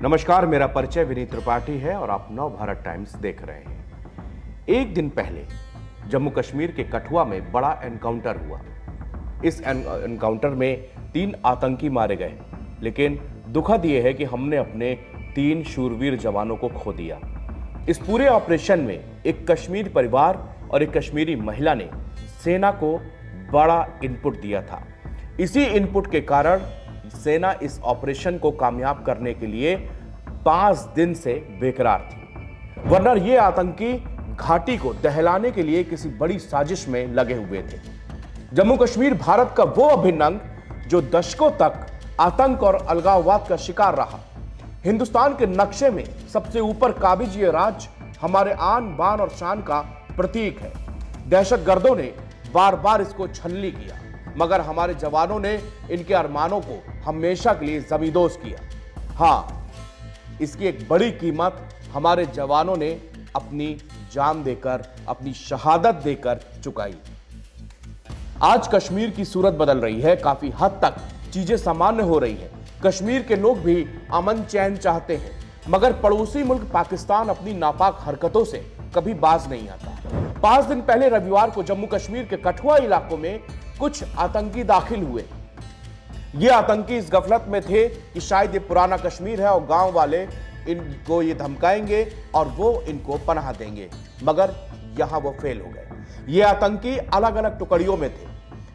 नमस्कार, मेरा परिचय विनीत त्रिपाठी है और आप नव भारत टाइम्स देख रहे हैं। एक दिन पहले जम्मू कश्मीर के कठुआ में बड़ा एनकाउंटर हुआ। इस एनकाउंटर में 3 आतंकी मारे गए, लेकिन दुखद यह है कि हमने अपने 3 शूरवीर जवानों को खो दिया। इस पूरे ऑपरेशन में एक कश्मीरी परिवार और एक कश्मीरी महिला ने सेना को बड़ा इनपुट दिया था। इसी इनपुट के कारण सेना इस ऑपरेशन को कामयाब करने के लिए 5 दिन से बेकरार थी, वरना ये आतंकी घाटी को दहलाने के लिए किसी बड़ी साजिश में लगे हुए थे। जम्मू कश्मीर भारत का वो अभिन्न अंग जो दशकों तक आतंक और अलगाववाद का शिकार रहा। हिंदुस्तान के नक्शे में सबसे ऊपर काबिज ये राज्य हमारे आन बान और शान का प्रतीक है। दहशतगर्दों ने बार बार इसको छलनी किया, मगर हमारे जवानों ने इनके अरमानों को हमेशा के लिए जमींदोज किया। हाँ, इसकी एक बड़ी कीमत हमारे जवानों ने अपनी जान देकर, अपनी शहादत देकर चुकाई। आज कश्मीर की सूरत बदल रही है, काफी हद तक चीजें सामान्य हो रही है। कश्मीर के लोग भी अमन चैन चाहते हैं, मगर पड़ोसी मुल्क पाकिस्तान अपनी नापाक हरकतों से कभी बाज नहीं आता। 5 दिन पहले रविवार को जम्मू कश्मीर के कठुआ इलाकों में कुछ आतंकी दाखिल हुए। ये आतंकी इस गफलत में थे कि शायद ये पुराना कश्मीर है और गांव वाले इनको ये धमकाएंगे और वो इनको पनाह देंगे, मगर यहां वो फेल हो गए। ये आतंकी अलग अलग टुकड़ियों में थे।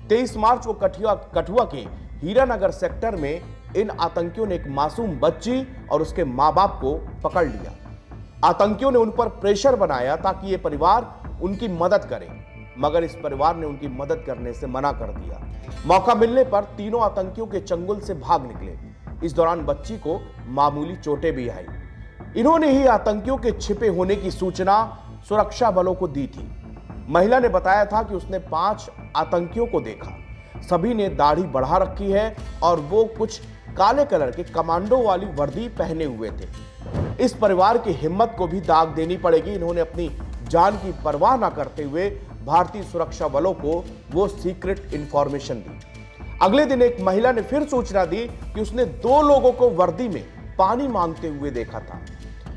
23 मार्च को कठुआ के हीरानगर सेक्टर में इन आतंकियों ने एक मासूम बच्ची और उसके मां बाप को पकड़ लिया। आतंकियों ने उन पर प्रेशर बनाया ताकि ये परिवार उनकी मदद करे, मगर इस परिवार ने उनकी मदद करने से मना कर दिया। मौका मिलने पर तीनों आतंकियों के चंगुल से भाग निकले। इस दौरान बच्ची को मामूली चोटें भी आई। इन्होंने ही आतंकियों के छिपे होने की सूचना सुरक्षा बलों को दी थी। महिला ने बताया था कि उसने 5 आतंकियों को देखा। सभी ने दाढ़ी बढ़ा रखी है और वो कुछ काले कलर के कमांडो वाली वर्दी पहने हुए थे। इस परिवार की हिम्मत को भी दाग देनी पड़ेगी। इन्होंने अपनी जान की परवाह न करते हुए भारतीय सुरक्षा बलों को वो सीक्रेट इंफॉर्मेशन दी। अगले दिन एक महिला ने फिर सूचना दी कि उसने 2 लोगों को वर्दी में पानी मांगते हुए देखा था।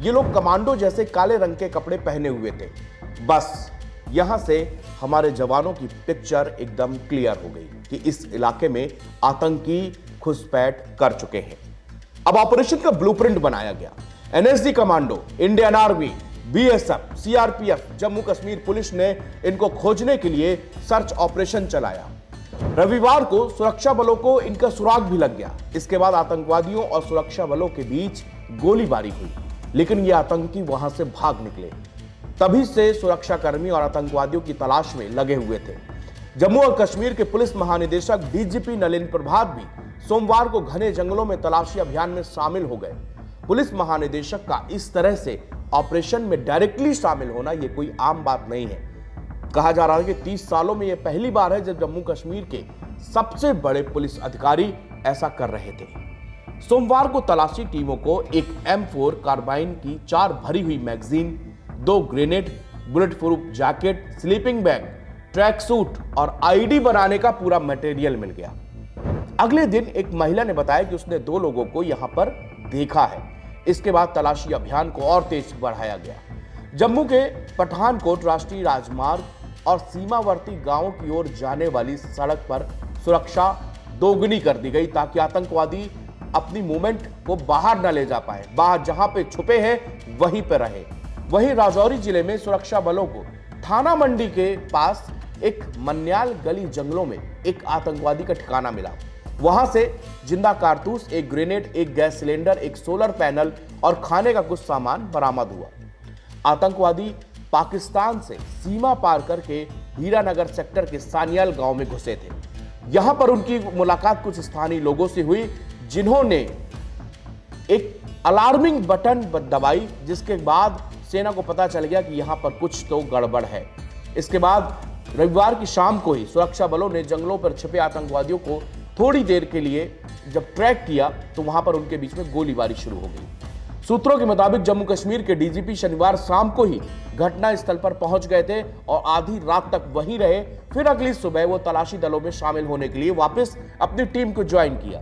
ये लोग कमांडो जैसे काले रंग के कपड़े पहने हुए थे। बस यहां से हमारे जवानों की पिक्चर एकदम क्लियर हो गई कि इस इलाके में आतंकी घुसपैठ कर चुके हैं। अब ऑपरेशन का ब्लूप्रिंट बनाया गया। NSG commando, Indian army, BSF, CRPF, Jammu Kashmir police ने इनको खोजने के लिए सर्च ऑपरेशन चलाया। रविवार को सुरक्षा बलों को इनका सुराग भी लग गया। इसके बाद आतंकवादियों और सुरक्षा बलों के बीच गोलीबारी हुई, लेकिन ये आतंकी वहां से भाग निकले। तभी से सुरक्षाकर्मी और आतंकवादियों की तलाश में लगे हुए थे। जम्मू और कश्मीर के पुलिस महानिदेशक डीजीपी नलिन प्रभात भी सोमवार को घने जंगलों में तलाशी अभियान में शामिल हो गए। पुलिस महानिदेशक का इस तरह से ऑपरेशन में डायरेक्टली शामिल होना यह कोई आम बात नहीं है। कहा जा रहा है कि 30 सालों में यह पहली बार है जब जम्मू कश्मीर के सबसे बड़े पुलिस अधिकारी ऐसा कर रहे थे। सोमवार को तलाशी टीमों को एक M4 कार्बाइन की 4 भरी हुई magazine, 2 grenade, bullet proof jacket, sleeping bag, track suit और आईडी बनाने का पूरा मटेरियल मिल गया। अगले दिन एक महिला ने बताया कि उसने 2 लोगों को यहां पर देखा है। इसके बाद तलाशी अभियान को और तेज बढ़ाया गया। जम्मू के पठानकोट राष्ट्रीय राजमार्ग और सीमावर्ती गांवों की ओर जाने वाली सड़क पर सुरक्षा दोगुनी कर दी गई ताकि आतंकवादी अपनी मूवमेंट को बाहर न ले जा पाए। बाहर जहां पे छुपे हैं वहीं पे रहे। वहीं राजौरी जिले में सुरक्षा बलों को थाना मंडी के पास एक मन्याल गली जंगलों में एक आतंकवादी का ठिकाना मिला। वहां से जिंदा कारतूस, एक ग्रेनेड, एक गैस सिलेंडर, एक सोलर पैनल और खाने का कुछ सामान बरामद हुआ। आतंकवादी पाकिस्तान से सीमा पार करके हीरानगर सेक्टर के सानियाल गांव में घुसे थे। यहां पर उनकी मुलाकात कुछ स्थानीय लोगों से हुई, जिन्होंने एक अलार्मिंग बटन दबाई, जिसके बाद सेना को पता चल गया कि यहां पर कुछ तो गड़बड़ है। इसके बाद रविवार की शाम को ही सुरक्षा बलों ने जंगलों पर छिपे आतंकवादियों को थोड़ी देर के लिए जब ट्रैक किया तो वहां पर उनके बीच में गोलीबारी शुरू हो गई। सूत्रों के मुताबिक जम्मू कश्मीर के डीजीपी शनिवार शाम को ही घटना स्थल पर पहुंच गए थे और आधी रात तक वहीं रहे। फिर अगली सुबह वो तलाशी दलों में शामिल होने के लिए वापस अपनी टीम को ज्वाइन किया।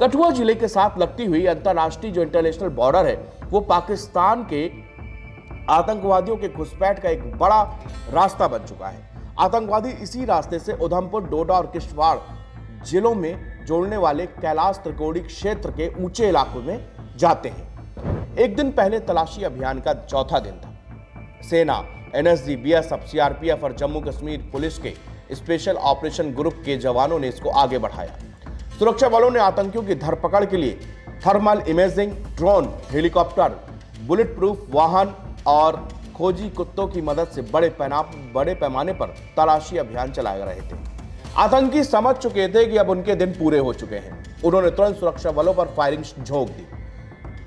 कठुआ जिले के साथ लगती हुई अंतरराष्ट्रीय जो इंटरनेशनल बॉर्डर है वो पाकिस्तान के आतंकवादियों के घुसपैठ का एक बड़ा रास्ता बन चुका है। आतंकवादी इसी रास्ते से उधमपुर, डोडा और किश्तवाड़ जिलों में जोड़ने वाले कैलाश त्रिकोणी क्षेत्र के ऊंचे इलाकों में जाते हैं। एक दिन पहले तलाशी अभियान का चौथा दिन था। सेना, एनएसजी, बीएसएफ, सीआरपीएफ और जम्मू कश्मीर पुलिस के स्पेशल ऑपरेशन ग्रुप के जवानों ने इसको आगे बढ़ाया। सुरक्षा बलों ने आतंकियों की धरपकड़ के लिए thermal imaging, drone, helicopter, bullet proof वाहन और खोजी कुत्तों की मदद से बड़े पैमाने पर तलाशी अभियान चलाए रहे थे। आतंकी समझ चुके थे कि अब उनके दिन पूरे हो चुके हैं। उन्होंने तुरंत सुरक्षा बलों पर फायरिंग झोंक दी।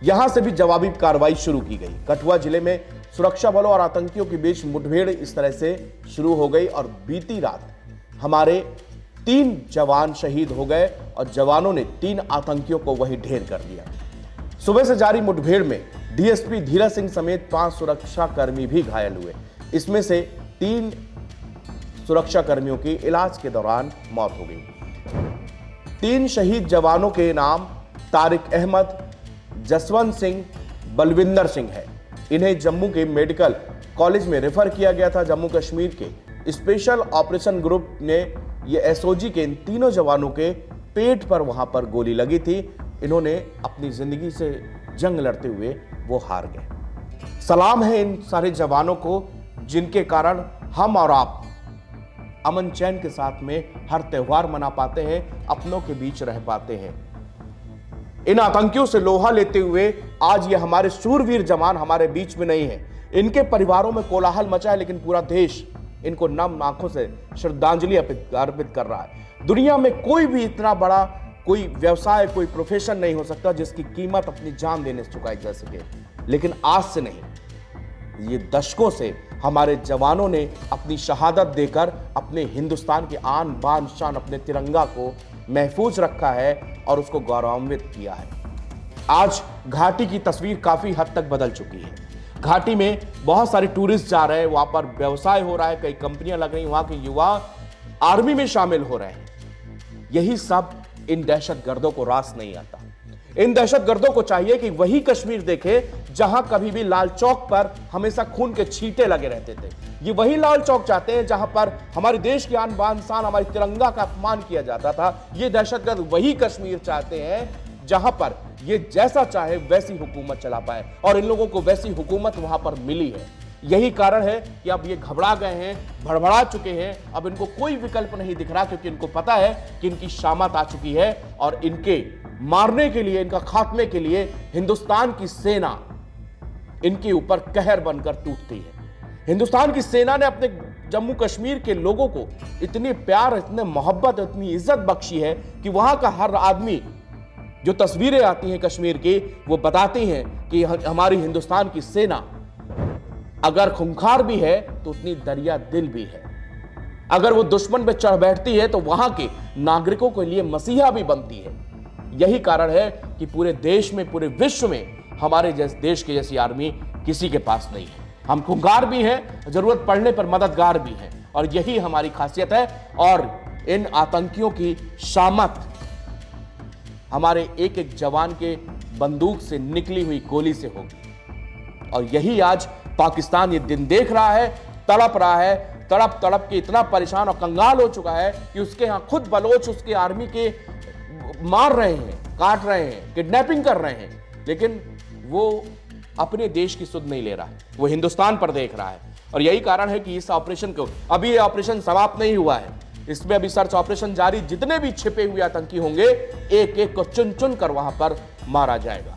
यहां से भी जवाबी कार्रवाई शुरू की गई। कठुआ जिले में सुरक्षा बलों और आतंकियों के बीच मुठभेड़ इस तरह से शुरू हो गई और बीती रात हमारे 3 जवान शहीद हो गए और जवानों ने 3 आतंकियों को वहीं ढेर कर दिया। सुबह से जारी मुठभेड़ में डीएसपी धीरज सिंह समेत 5 सुरक्षा कर्मी भी घायल हुए। इसमें से 3 सुरक्षा कर्मियों की इलाज के दौरान मौत हो गई। 3 शहीद जवानों के नाम तारिक अहमद, जसवंत सिंह, बलविंदर सिंह है। इन्हें जम्मू के मेडिकल कॉलेज में रेफर किया गया था। जम्मू कश्मीर के स्पेशल ऑपरेशन ग्रुप ने ये एसओजी के इन तीनों जवानों के पेट पर वहां पर गोली लगी थी। इन्होंने अपनी जिंदगी से जंग लड़ते हुए वो हार गए। सलाम है इन सारे जवानों को जिनके कारण हम और आप अमन चैन के साथ में हर त्योहार मना पाते हैं, अपनों के बीच रह पाते हैं। इन आतंकियों से लोहा लेते हुए आज ये हमारे शूरवीर जवान हमारे बीच में नहीं है। इनके परिवारों में कोलाहल मचा है, लेकिन पूरा देश इनको नम आंखों से श्रद्धांजलि अर्पित कर रहा है। दुनिया में कोई भी इतना बड़ा कोई व्यवसाय, कोई प्रोफेशन नहीं हो सकता जिसकी कीमत अपनी जान देने से चुकाई जा सके, लेकिन आज से नहीं, ये दशकों से हमारे जवानों ने अपनी शहादत देकर अपने हिंदुस्तान के आन बान शान, अपने तिरंगा को महफूज रखा है और उसको गौरवान्वित किया है। आज घाटी की तस्वीर काफी हद तक बदल चुकी है। घाटी में बहुत सारे टूरिस्ट जा रहे हैं, वहां पर व्यवसाय हो रहा है, कई कंपनियां लग रही, वहां के युवा आर्मी में शामिल हो रहे हैं। यही सब इन दहशतगर्दों को रास नहीं आता। इन दहशतगर्दों को चाहिए कि वही कश्मीर देखे जहां कभी भी लाल चौक पर हमेशा खून के छींटे लगे रहते थे। ये वही लाल चौक चाहते हैं जहां पर हमारे देश की आन बान शान, हमारे तिरंगा का अपमान किया जाता था। ये दहशतगर्द वही कश्मीर चाहते हैं जहां पर ये जैसा चाहे वैसी हुकूमत चला पाए, और इन लोगों को वैसी हुकूमत वहां पर मिली है। यही कारण है कि अब ये घबरा गए हैं, भड़बड़ा चुके हैं। अब इनको कोई विकल्प नहीं दिख रहा, क्योंकि इनको पता है कि इनकी शामत आ चुकी है और इनके मारने के लिए, इनका खात्मे के लिए हिंदुस्तान की सेना इनके ऊपर कहर बनकर टूटती है। हिंदुस्तान की सेना ने अपने जम्मू कश्मीर के लोगों को इतनी प्यार, इतने मोहब्बत, इतनी इज्जत बख्शी है कि वहां का हर आदमी, जो तस्वीरें आती हैं कश्मीर की, वो बताती हैं कि हमारी हिंदुस्तान की सेना अगर खूंखार भी है तो उतनी दरिया दिल भी है। अगर वो दुश्मन पे चढ़ बैठती है तो वहां के नागरिकों के लिए मसीहा भी बनती है। यही कारण है कि पूरे देश में, पूरे विश्व में हमारे जैसे देश के जैसी आर्मी किसी के पास नहीं है। हम खूंखार भी हैं, जरूरत पड़ने पर मददगार भी हैं, और यही हमारी खासियत है। और इन आतंकियों की शामत हमारे एक एक जवान के बंदूक से निकली हुई गोली से होगी। और यही आज पाकिस्तान ये दिन देख रहा है, तड़प रहा है, तड़प तड़प के इतना परेशान और कंगाल हो चुका है कि उसके यहां खुद बलोच उसके आर्मी के मार रहे हैं, काट रहे हैं, किडनैपिंग कर रहे हैं, लेकिन वो अपने देश की सुध नहीं ले रहा है, वो हिंदुस्तान पर देख रहा है। और यही कारण है कि इस ऑपरेशन को, अभी ये ऑपरेशन समाप्त नहीं हुआ है, इसमें अभी सर्च ऑपरेशन जारी। जितने भी छिपे हुए आतंकी होंगे, एक एक को चुन चुन कर वहां पर मारा जाएगा।